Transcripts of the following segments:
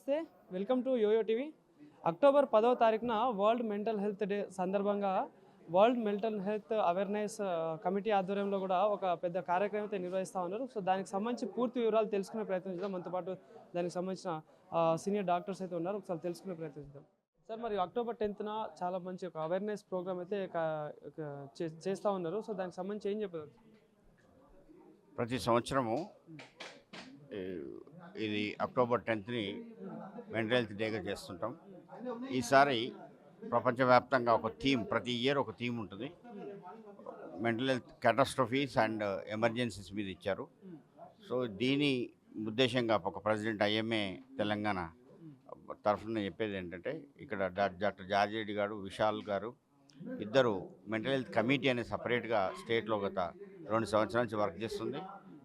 నమస్తే, welcome to YoYo TV. October 10వ తారీఖున వరల్డ్ మెంటల్ హెల్త్ డే సందర్భంగా world mental health awareness committee ఆధ్వర్యంలో కూడా ఒక పెద్ద కార్యక్రమం అయితే నిర్వహిస్తూ ఉన్నారు. సో దానికి సంబంధించి పూర్తి వివరాలు తెలుసుకునే ప్రయత్నం చేద్దాం. మనతో పాటు దానికి సంబంధించిన సీనియర్ డాక్టర్స్ అయితే ఉన్నారు, ఒకసారి తెలుసుకునే ప్రయత్నం చేద్దాం. సార్, మరి అక్టోబర్ 10న చాలా మంచి ఒక అవేర్నెస్ ప్రోగ్రామ్ అయితే చేస్తూ ఉన్నారు. సో దానికి సంబంధించి ఏం చెప్పారు? ప్రతి సంవత్సరము ఇది అక్టోబర్ 10ని మెంటల్ హెల్త్ డేగా చేస్తుంటాం. ఈసారి ప్రపంచవ్యాప్తంగా ఒక థీమ్, ప్రతి ఇయర్ ఒక థీమ్ ఉంటుంది. మెంటల్ హెల్త్ క్యాటాస్ట్రఫీస్ అండ్ ఎమర్జెన్సీస్ మీద ఇచ్చారు. సో దీని ఉద్దేశంగా ఒక ప్రెసిడెంట్ ఐఎంఏ తెలంగాణ తరఫున చెప్పేది ఏంటంటే, ఇక్కడ డాక్టర్ జార్జ్ రెడ్డి గారు, విశాల్ గారు ఇద్దరు మెంటల్ హెల్త్ కమిటీ అనే సపరేట్గా స్టేట్లో గత 2 సంవత్సరాల నుంచి వర్క్ చేస్తుంది.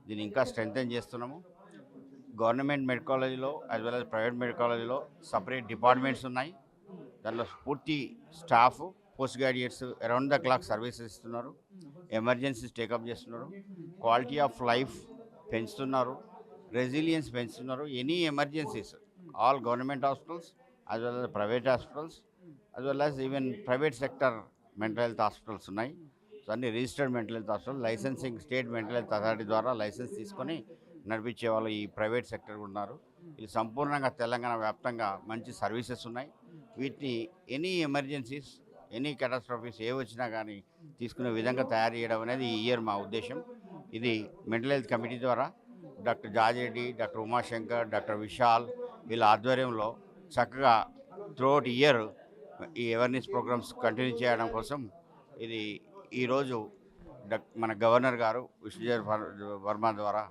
దీన్ని ఇంకా స్ట్రెంగ్తెన్ చేస్తున్నాము. గవర్నమెంట్ మెడికల్ కాలేజీలో as well as private medical కాలేజీలో సపరేట్ డిపార్ట్మెంట్స్ ఉన్నాయి. దానిలో పూర్తి staff, post graduates around the clock services ఇస్తున్నారు. ఎమర్జెన్సీస్ టేకప్ చేస్తున్నారు. క్వాలిటీ ఆఫ్ లైఫ్ పెంచుతున్నారు. రెసిలియన్స్ పెంచుతున్నారు. Any emergencies all government hospitals as well as private hospitals as well as even private sector mental health hospitals ఉన్నాయి. So అన్ని registered mental health hospital, licensing state mental health authority ద్వారా licence తీసుకొని నడిపించే వాళ్ళు ఈ private sector ఉన్నారు. ఇది సంపూర్ణంగా తెలంగాణ వ్యాప్తంగా మంచి సర్వీసెస్ ఉన్నాయి. వీటిని ఎనీ ఎమర్జెన్సీస్, ఎనీ క్యాటాస్ట్రఫీస్ ఏ వచ్చినా కానీ తీసుకునే విధంగా తయారు చేయడం అనేది ఈ ఇయర్ మా ఉద్దేశం. ఇది మెంటల్ హెల్త్ కమిటీ ద్వారా doctor George Reddy, doctor Umashankar, doctor Vishal వీళ్ళ ఆధ్వర్యంలో చక్కగా త్రూఅవుట్ ఇయర్ ఈ అవేర్నెస్ ప్రోగ్రామ్స్ కంటిన్యూ చేయడం కోసం ఇది ఈరోజు మన గవర్నర్ గారు విష్ణుదేవ్ వర్మ ద్వారా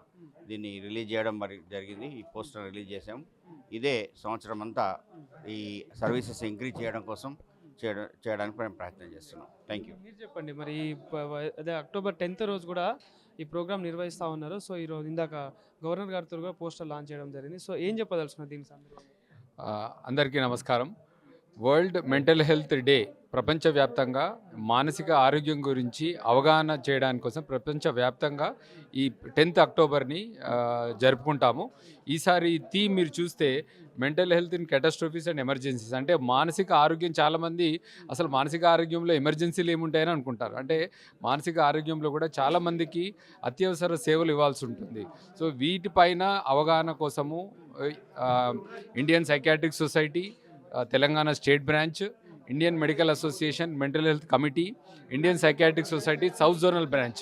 దీన్ని రిలీజ్ చేయడం జరిగింది. ఈ పోస్టర్ రిలీజ్ చేసాము. ఇదే సంవత్సరం అంతా ఈ సర్వీసెస్ ఇంక్రీజ్ చేయడం కోసం చేయడానికి మేము ప్రయత్నం చేస్తున్నాం. Thank you. మీరు చెప్పండి, మరి అదే అక్టోబర్ 10th రోజు కూడా ఈ ప్రోగ్రామ్ నిర్వహిస్తూ ఉన్నారు. సో ఈరోజు ఇందాక గవర్నర్ గారితో కూడా పోస్టర్ లాంచ్ చేయడం జరిగింది. సో ఏం చెప్పదలుచుకున్నారు దీనికి సంబంధించి? అందరికీ నమస్కారం. వరల్డ్ మెంటల్ హెల్త్ డే ప్రపంచవ్యాప్తంగా మానసిక ఆరోగ్యం గురించి అవగాహన చేయడానికి కోసం ప్రపంచవ్యాప్తంగా ఈ 10th అక్టోబర్ని జరుపుకుంటాము. ఈసారి థీమ్ మీరు చూస్తే mental health in catastrophes and emergencies, అంటే మానసిక ఆరోగ్యం. చాలామంది అసలు మానసిక ఆరోగ్యంలో ఎమర్జెన్సీలు ఏముంటాయని అనుకుంటారు. అంటే మానసిక ఆరోగ్యంలో కూడా చాలామందికి అత్యవసర సేవలు ఇవ్వాల్సి ఉంటుంది. సో వీటిపైన అవగాహన కోసము Indian psychiatric society, Telangana state branch, Indian medical association mental health committee, Indian psychiatric society south zonal branch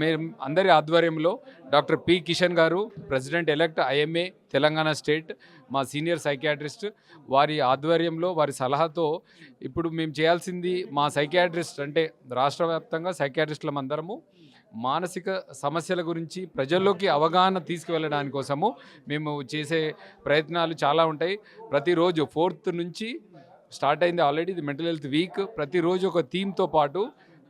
మేము అందరి ఆధ్వర్యంలో డాక్టర్ పి కిషన్ గారు, president elect IMA Telangana state, మా సీనియర్ సైకియాట్రిస్ట్, వారి ఆధ్వర్యంలో వారి సలహాతో ఇప్పుడు మేము చేయాల్సింది, మా సైకియాట్రిస్ట్ అంటే రాష్ట్ర వ్యాప్తంగా సైకియాట్రిస్టులం అందరము మానసిక సమస్యల గురించి ప్రజల్లోకి అవగాహన తీసుకువెళ్ళడానికి కోసము మేము చేసే ప్రయత్నాలు చాలా ఉంటాయి. ప్రతిరోజు 4th నుంచి స్టార్ట్ అయింది ఆల్రెడీ ఇది మెంటల్ హెల్త్ వీక్. ప్రతిరోజు ఒక థీమ్తో పాటు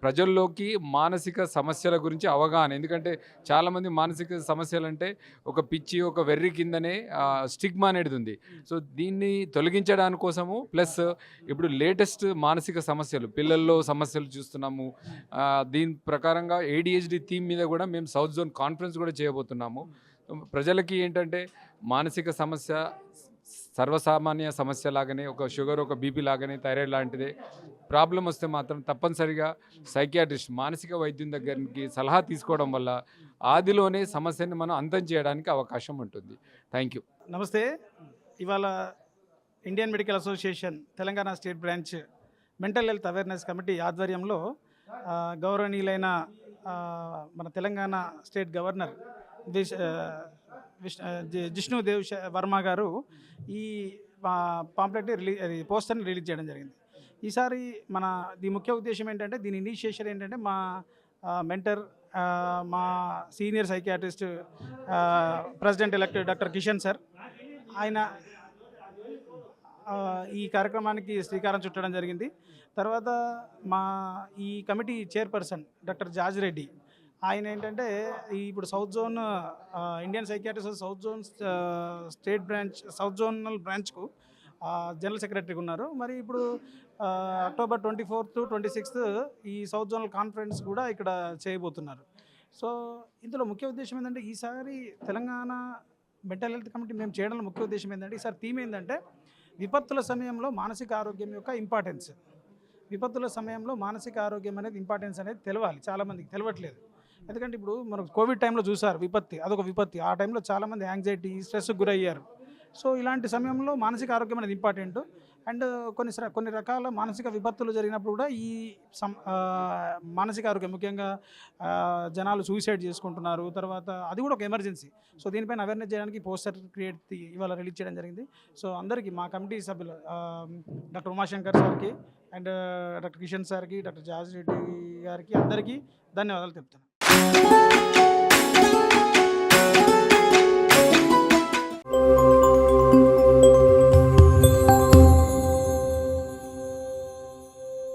ప్రజల్లోకి మానసిక సమస్యల గురించి అవగాహన. ఎందుకంటే చాలామంది మానసిక సమస్యలు అంటే ఒక పిచ్చి, ఒక వెర్రి కిందనే స్టిగ్మా అనేది ఉంది. సో దీన్ని తొలగించడానికి కోసము, ప్లస్ ఇప్పుడు లేటెస్ట్ మానసిక సమస్యలు, పిల్లల్లో సమస్యలు చూస్తున్నాము. దీని ప్రకారంగా ADHD థీమ్ మీద కూడా మేము సౌత్ జోన్ కాన్ఫరెన్స్ కూడా చేయబోతున్నాము. ప్రజలకి ఏంటంటే మానసిక సమస్య సర్వసామాన్య సమస్య లాగానే, ఒక షుగర్, ఒక బీపీ లాగానే, థైరాయిడ్ లాంటిదే ప్రాబ్లం వస్తే మాత్రం తప్పనిసరిగా సైకియాట్రిస్ట్, మానసిక వైద్యం దగ్గరికి సలహా తీసుకోవడం వల్ల ఆదిలోనే సమస్యని మనం అంతం చేయడానికి అవకాశం ఉంటుంది. Thank you. నమస్తే. ఇవాళ Indian medical association Telangana state branch mental health awareness committee ఆధ్వర్యంలో గౌరవనీయులైన మన తెలంగాణ స్టేట్ గవర్నర్ జిష్ణుదేవ్ వర్మ గారు ఈ పాంప్లెట్ని పోస్టర్ని రిలీజ్ చేయడం జరిగింది. ఈసారి దీని ముఖ్య ఉద్దేశం ఏంటంటే, దీని ఇనిషియేషన్ ఏంటంటే, మా మెంటర్, మా senior psychiatrist president elect doctor Kishan sir, ఆయన ఈ కార్యక్రమానికి శ్రీకారం చుట్టడం జరిగింది. తర్వాత ఈ committee chairperson doctor George Reddy, ఆయన ఏంటంటే ఇప్పుడు south zone Indian psychiatrist south zone state branch, south zonal బ్రాంచ్కు జనరల్ సెక్రటరీగా ఉన్నారు. మరి ఇప్పుడు అక్టోబర్ 24th to 26th ఈ సౌత్ జోనల్ కాన్ఫరెన్స్ కూడా ఇక్కడ చేయబోతున్నారు. సో ఇందులో ముఖ్య ఉద్దేశం ఏంటంటే, ఈసారి తెలంగాణ మెంటల్ హెల్త్ కమిటీ మేము చేయడంలో ముఖ్య ఉద్దేశం ఏంటంటే ఈసారి థీమ్ ఏంటంటే విపత్తుల సమయంలో మానసిక ఆరోగ్యం యొక్క ఇంపార్టెన్స్. విపత్తుల సమయంలో మానసిక ఆరోగ్యం అనేది ఇంపార్టెన్స్ అనేది తెలవాలి, చాలామందికి తెలియట్లేదు. ఎందుకంటే ఇప్పుడు మనకు కోవిడ్ టైంలో చూసారు విపత్తి, అదొక విపత్తి. ఆ టైంలో చాలామంది యాంగ్జైటీ, స్ట్రెస్కి గురయ్యారు. సో ఇలాంటి సమయంలో మానసిక ఆరోగ్యం అనేది ఇంపార్టెంట్. అండ్ కొన్ని రకాల మానసిక విపత్తులు జరిగినప్పుడు కూడా ఈ మానసిక ఆరోగ్యం ముఖ్యంగా జనాలు సూసైడ్ చేసుకుంటున్నారు. తర్వాత అది కూడా ఒక ఎమర్జెన్సీ. సో దీనిపైన అవేర్నెస్ చేయడానికి పోస్టర్ ఇవాళ రిలీజ్ చేయడం జరిగింది. సో అందరికీ మా కమిటీ సభ్యులు డాక్టర్ ఉమాశంకర్ సార్కి అండ్ డాక్టర్ కిషన్ సార్కి, డాక్టర్ జాజ్ రెడ్డి గారికి అందరికీ ధన్యవాదాలు చెప్తున్నాను.